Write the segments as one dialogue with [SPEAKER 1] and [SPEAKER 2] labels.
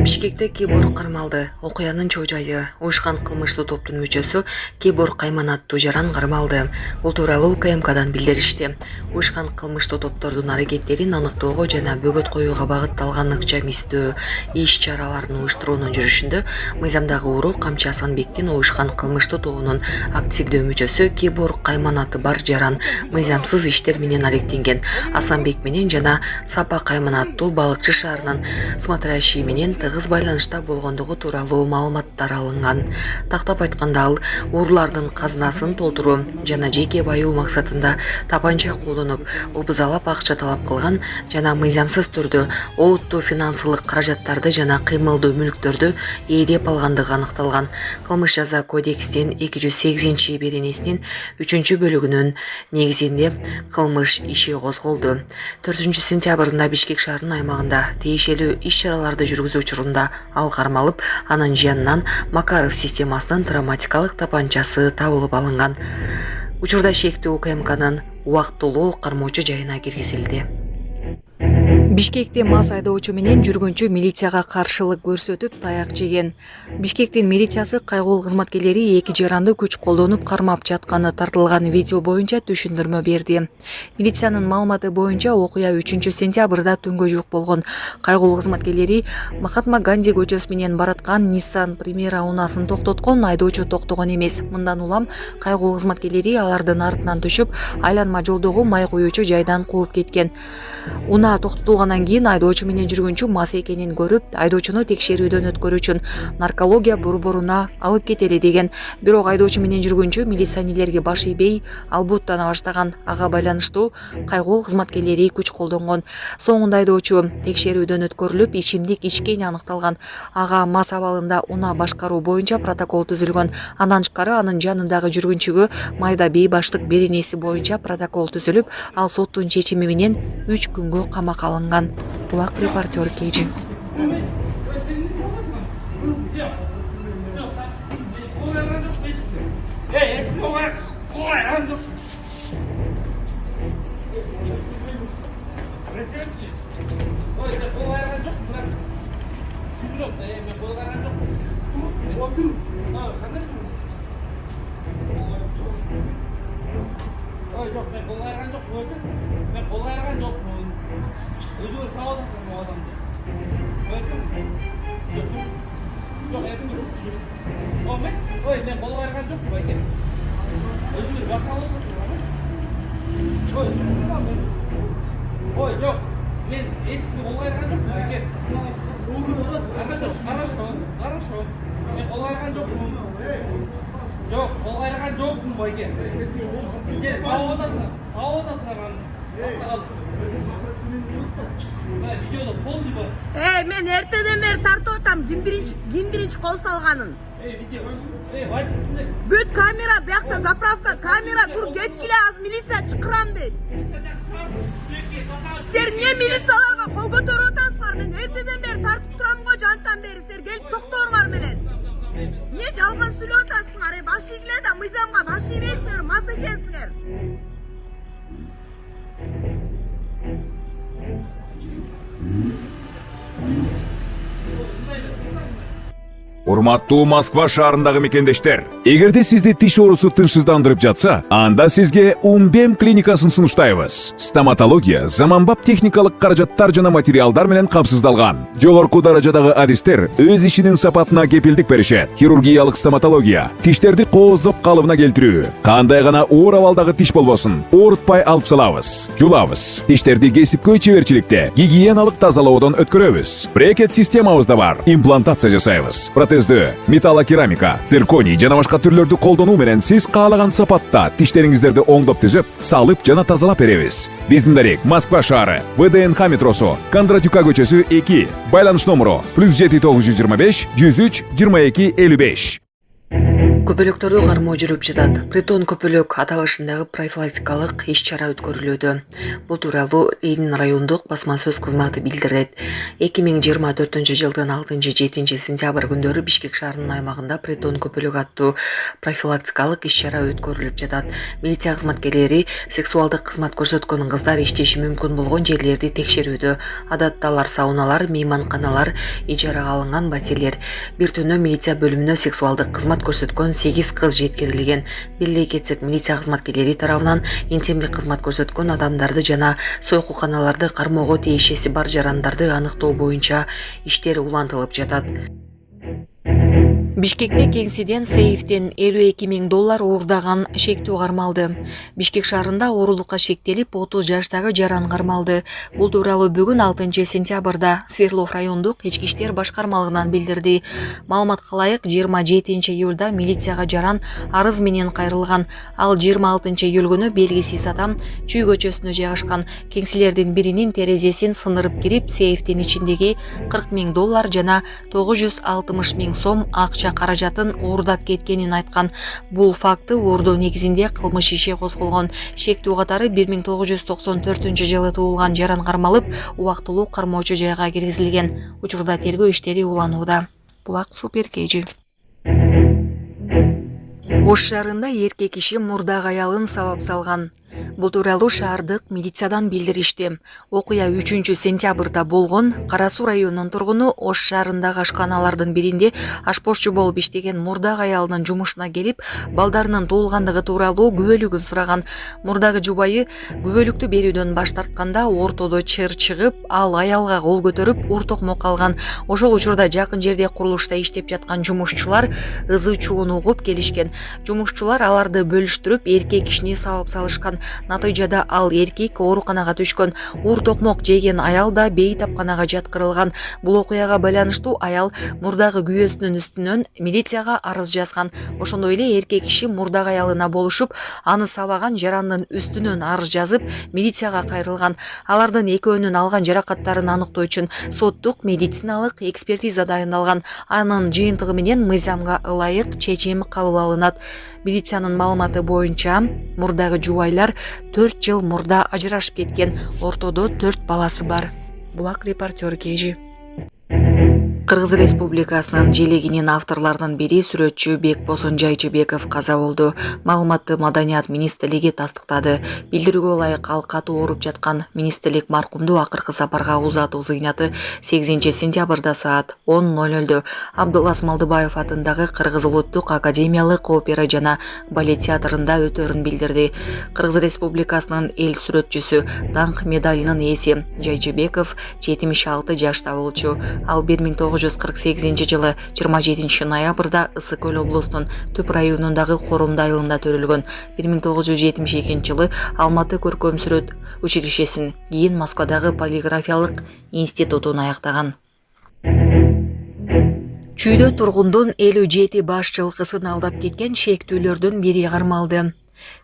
[SPEAKER 1] Бишкекте Кибор кармалды. Окуянын чоо жайы. Уюшкан кылмыштуу топтун мүчөсү Кибор Кайман аттуу жаран кармалды. Бул тууралуу УКМКдан билдиришти. Уюшкан кылмыштуу топтордун аракеттерин аныктоого жана бөгөт коюуга багытталган ыкча мистөө иш-чараларын уюштуруунун жүрүшүндө мыйзамдагы уруу Камчы Асанбектин уюшкан кылмыштуу тобунун активдүү мүчөсү Кибор Кайман аты бар жаран мыйзамсыз иштер менен алектенген. Асанбек менен жана Сапа Кайман аттуу балыкчы шаарынын Сматраши менен тыгыз байланышта болгондугу тууралуу маалыматтар алынган. Тактап айтканда ал урлардын казынасын толтуруу жана жеке баюу максатында тапанча колдонуп, убузалап акча талап кылган жана мыйзамсыз түрдө олуттуу финансылык каражаттарды жана кыймылдуу мүлктөрдү ээлеп алгандыгы аныкталган. Кылмыш жаза кодекстин 208 беренесинин 3-бөлүгүнүн негизинде кылмыш иши козголду. 4-сентябрында Бишкек шаарынын аймагында тиешелүү иш-чараларды жүргүзүү учурунда ал кармалып, анын жанынан Макаров системасынын травматикалык тапанчасы табылып алынган. Учурда шектүү УКМКнын убактылуу кармоочу жайына киргизилди. Бишкекте мас айдоочу менен жүргүнчү милицияга каршылык көрсөтүп таяк жеген. Бишкектин милициясы кайгылуу кызматкерлери эки жаранды күч колдонуп кармап жатканы тартылган видео боюнча түшүндүрмө берди. Милициянын маалыматы боюнча окуя 3-сентябрда түнгө жуук болгон. Кайгылуу кызматкерлери Махатма Ганди көчөсү менен бараткан Nissan Primera унаасын токтоткон, айдоочу токтогон эмес. Мындан улам кайгылуу кызматкерлери алардын артынан түшүп, айланма жолдогу май куюучу жайдан кууп кеткен. Унаа токтотулгандан кийин айдоочу менен жүргүнчү мас экенин көрүп, айдоочуну текшерүүдөн өткөрүү үчүн наркология борборуна алып кетели деген. Бирок айдоочу менен жүргүнчү милиционерлерге баш ийбей, албуттана баштаган. Ага байланыштуу кайгылуу кызматкерлери күч колдонгон. Соңунда айдоочу текшерүүдөн өткөрүлүп, ичимдик ичкени аныкталган. Ага мас абалында унаа башкаруу боюнча протокол түзүлгөн. Андан тышкары анын жанындагы жүргүнчүгө майда бейбаштык беренеси боюнча протокол түзүлүп, ал соттун чечими менен 3 күнгө камакка алынган. Булак репортер Кежи.
[SPEAKER 2] Мен эртеден бери тартып атам, ким биринчи кол салганын. Бүт камера биякта, заправка камера тур, кеткиле, аз милиция чакырам дейт. Силер эмне милицияларга кол көтөрүп атасыңар? Мен эртеден бери тартып турам го, жантан бери силер келип токторуңар менен. Эмне жалган сүйлөп атасыңар? Баш ийгиле да мыйзамга баш ийбейсиңер, мас экенсиңер.
[SPEAKER 3] Урматтуу Москва шаарындагы мекендештер, эгерде сизди тиш оорусу тынчсыздандырып жатса, анда сизге Умбем клиникасын сунуштайбыз. Стоматология заманбап техникалык каражаттар жана материалдар менен камсыздалган. Жогорку даражадагы адистер өз ишинин сапатына кепилдик беришет. Хирургиялык стоматология, тиштерди кооздоп калыбына келтирүү, кандай гана оор абалдагы тиш болбосун, оорутпай алып салабыз, жулабыз. Тиштерди кесипкөй чеберчиликте, гигиеналык тазалоодон өткөрөбүз. Брекет системабыз да бар, имплантация жасайбыз. Металлокерамика, цирконий жана башка түрлөрдү колдонуу менен сиз каалаган сапатта тиштериңиздерди оңдоп түзөп, салып жана тазалап беребиз. Биздин дарек Москва шаары, ВДНХ метросу, Кондратюка көчөсү 2, байланыш номеру +7 925 103 22 55.
[SPEAKER 1] Көпөлөктөрдү кармоо жүрүп жатат. Притон көпөлөк аталышындагы профилактикалык иш-чара өткөрүлүүдө. Бул тууралуу Ленин райондук басма сөз кызматы билдирет. 2024-жылдын 6-7 сентябрь күндөрү Бишкек шаарынын аймагында Притон көпөлөк аттуу профилактикалык иш-чара өткөрүлүп жатат. Милиция кызматкерлери сексуалдык кызмат көрсөткөн кыздар иштеши мүмкүн болгон жерлерди текшерүүдө. Адатта алар сауналар, мейманканалар, ижарага алынган батирлер. Бир түнү милиция бөлүмүнө сексуалдык кызмат көрсөткөн 8 кыз жеткирилген. Бирдей кетсек, милиция кызматкерлери тарабынан интимдик кызмат көрсөткөн адамдарды жана сойкуканаларды кармоого тиешеси бар жарандарды аныктоо боюнча иштер улантылып жатат. Бишкекте кеңседен сейфтен $52,000 уурдаган шектүү кармалды. Бишкек шаарында оорулукка шектелип 30 жаштагы жаран кармалды. Бул тууралуу бүгүн 6 сентябрда Свердлов райондук ички иштер башкармалыгынан билдирди. Маалыматка ылайык 27 июлда милицияга жаран арыз менен кайрылган. Ал 26 июль күнү белгисиз адам Чүй көчөсүнө жайгашкан кеңселердин биринин терезесин сындырып кирип, сейфтин ичиндеги $40,000 жана 960 000 сом акча каражатын уурдап кеткенин айткан. Бул факты уурдоо негизинде кылмыш иши козголгон. Шектүү катары 1994-жылы туулган жаран кармалып, убактылуу кармоочу жайга киргизилген. Учурда тергөө иштери уланууда. Булак Супер KG. Ош шаарында эркек киши мурдак аялын сабап салган. Бул тууралуу шаардык милициядан билдиришти. Окуя 3 сентябрда болгон. Кара Суу районунун тургуну Ош шаарындагы ашканалардын биринде ашпошчу болуп иштеген мурдак аялынын жумушуна келип, балдарынын туулгандыгы тууралуу күбөлүгүн сураган. Мурдагы жубайы күбөлүктү берүүдөн баш тартканда ортодо чыр чыгып, ал аялга кол көтөрүп, ур токмок алган. Ошол учурда жакын жерде курулушта иштеп жаткан жумушчулар ызы чууну угуп келишкен. Жумушчулар аларды бөлүштүрүп, эркек кишини сабап салышкан. Натыйжада ал эркек ооруканага түшкөн. Ур токмок жеген аял да бейтапканага жаткырылган. Бул окуяга байланыштуу аял мурдагы күйөөсүнүн үстүнөн милицияга арыз жазган. Ошондой эле эркек киши мурдак аялына болушуп, аны сабаган жарандын үстүнөн арыз жазып, милицияга кайрылган. Алардын экөөнүн алган жаракаттарын аныктоо үчүн соттук медициналык экспертиза дайындалган. Анын жыйынтыгы менен мыйзамга ылайык чечим кабыл алынат. Милициянын маалыматы боюнча, мурдагы жубайлар 4 жыл мурда ажырашып кеткен. Ортодо 4 баласы бар. Булак репортер KG. Кыргыз Республикасынын желегинин авторлордун бири сүрөтчү Бекбосон Жайчыбеков каза болду. Маалыматты Маданият министрлиги тастыктады. Билдирүүгө ылайык, ал катуу ооруп жаткан. Министрлик маркумду акыркы сапарга узатуу зыйнаты 8 сентябрда саат 10:00 Абдулла Смалдыбаев атындагы Кыргыз улуттук академиялык опера жана балет театрында өтөрүн билдирди. Кыргыз Республикасынын эл сүрөтчүсү, даңк медалынын ээси Жайчыбеков 76 жашта болчу. Ал 1948 жылы 27 ноябрда Ысык Көл облусунун Түп районундагы Корумду айылында төрөлгөн. 1972 жылы Алматы көркөм сүрөт училищесин, кийин Москвадагы полиграфиялык институтун аяктаган. Чүйдө тургундун 57 баш жылкысын алдап кеткен шектүүлөрдүн бири кармалды.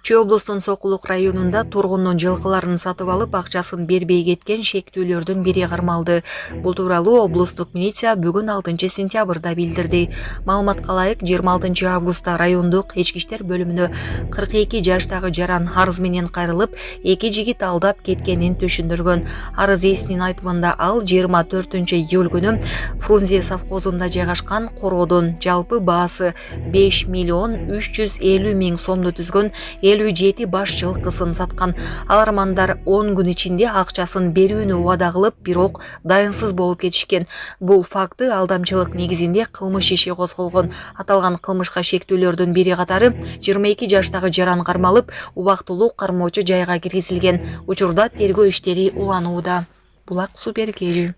[SPEAKER 1] Чүй облусунун Сокулук районунда тургундун жылкыларын сатып алып, акчасын бербей кеткен шектүүлөрдүн бири кармалды. Бул тууралуу облустук милиция бүгүн 6 сентябрда билдирди. Маалыматка ылайык, 26 августта райондук ички иштер бөлүмүнө 42 жаштагы жаран арыз менен кайрылып, 2 жигит алдап кеткенин түшүндүргөн. Арыз ээсинин айтымында ал 24 июль күнү Фрунзе совхозунда жайгашкан короодон жалпы баасы 5,350,000 сомду түзгөн 57 баш жылкысын саткан. Алармандар 10 күн ичинде акчасын берүүнү убада кылып, бирок дайынсыз болуп кетишкен. Бул факты алдамчылык негизинде кылмыш иши козголгон. Аталган кылмышка шектүүлөрдүн бири катары 22 жаштагы жаран кармалып, убактылуу кармоочу жайга киргизилген. Учурда тергөө иштери уланууда. Булак Супер KG.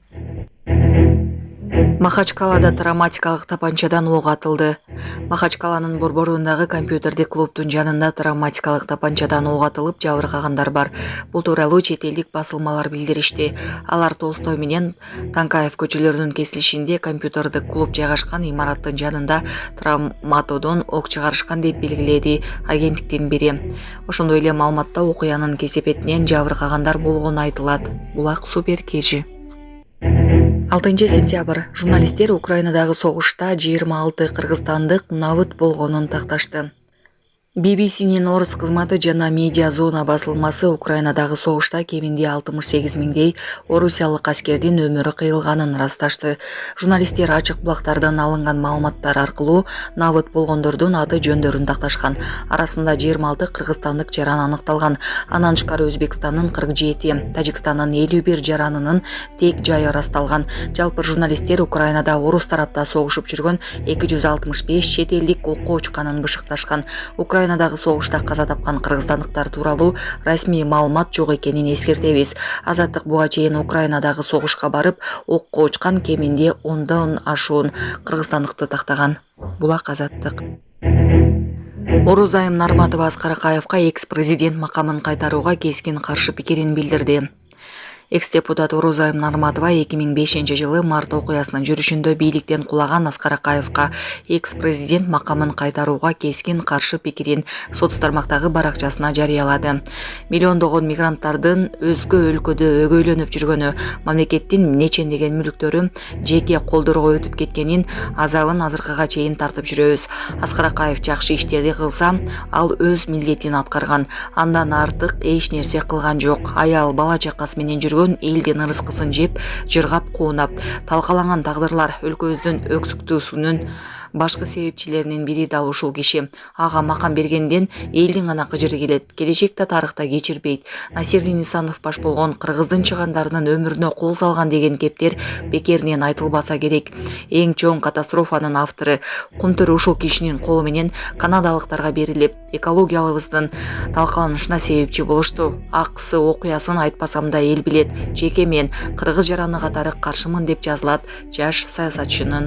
[SPEAKER 1] Махачкалада травматикалык тапанчадан ок атылды. Махачкаланын борборундагы компьютердик клубдун жанында травматикалык тапанчадан ок атылып жабыркагандар бар. Бул тууралуу чет элдик басылмалар билдиришти. Алар Толстой менен Танкаев көчөлөрүнүн кесилишинде компьютердик клуб жайгашкан имараттын жанында травматодон ок чыгарышкан деп белгиледи агенттиктин бири. Ошондой эле маалыматта окуянын кесепетинен жабыркагандар болгону айтылат. Булак Супер KG. 6 сентябрь журналисттер Украинадагы согушта 26 кыргызстандык набыт болгонун такташты. BBC'nin орус кызматы жана медиа зона басылмасы Украинадагы согушта кеминде 68 миңдей орусиялык аскердин өмүрү кыйылганын ырасташты. Журналисттер ачык булактардан алынган маалыматтар аркылуу набыт болгондордун аты жөндөрүн такташкан. Арасында 26 кыргызстандык жаран аныкталган. Анан тышкары Өзбекстандын 47, Тажикстандын 51 жаранынын тек жайы ырасталган. Жалпы журналисттер Украинада орус тарапта согушуп жүргөн 265 чет элдик окуу чыкканын бышыкташкан. Украинадагы согушта каза тапкан кыргызстандыктар тууралуу расмий маалымат жок экенин эскертебиз. Азаттык буга чейин Украинадагы согушка барып, окко учкан кеминде 10дон ашуун кыргызстандыкты тактаган. Булак Азаттык. Орузайым Нарматова Аскар Акаевка экс-президент макамын кайтарууга кескин каршы пикирин билдирди. Экс-депутат Орузайым Нарматова 2005-жылы март окуясынын жүрүшүндө бийликтен кулаган Аскар Акаевка экс-президент макамын кайтарууга кескин каршы пикирин соц тармактагы баракчасына жарыялады. Миллиондогон мигранттардын өзгө өлкөдө өгөйлөнүп жүргөнү, мамлекеттин нечендеген мүлктөрү жеке колдорго өтүп кеткенин азабын азыркыга чейин тартып жүрөбүз. Аскар Акаев жакшы иштерди кылса, ал өз милдетин аткарган. Андан артык эч нерсе кылган жок. Аял бала чакасы менен жүргөн элдин ырыскысын жеп, жыргап куунап, талкаланган тагдырлар өлкөбүздүн өксүктүүсүнүн башкы себепчилеринин бири дал ушул киши. Ага макам бергенден элдин гана кыжыры келет. Келечекте тарыхта кечирбейт. Насирдин Исанов баш болгон кыргыздын чыгандарынын өмүрүнө кол салган деген кептер бекеринен айтылбаса керек. Эң чоң катастрофанын автору Кумтөр ушул кишинин колу менен канадалыктарга берилип, экологиябыздын талкаланышына себепчи болушту. Аксы окуясын айтпасам да эл билет. Жеке мен кыргыз жараны катары каршымын деп жазылат жаш саясатчынын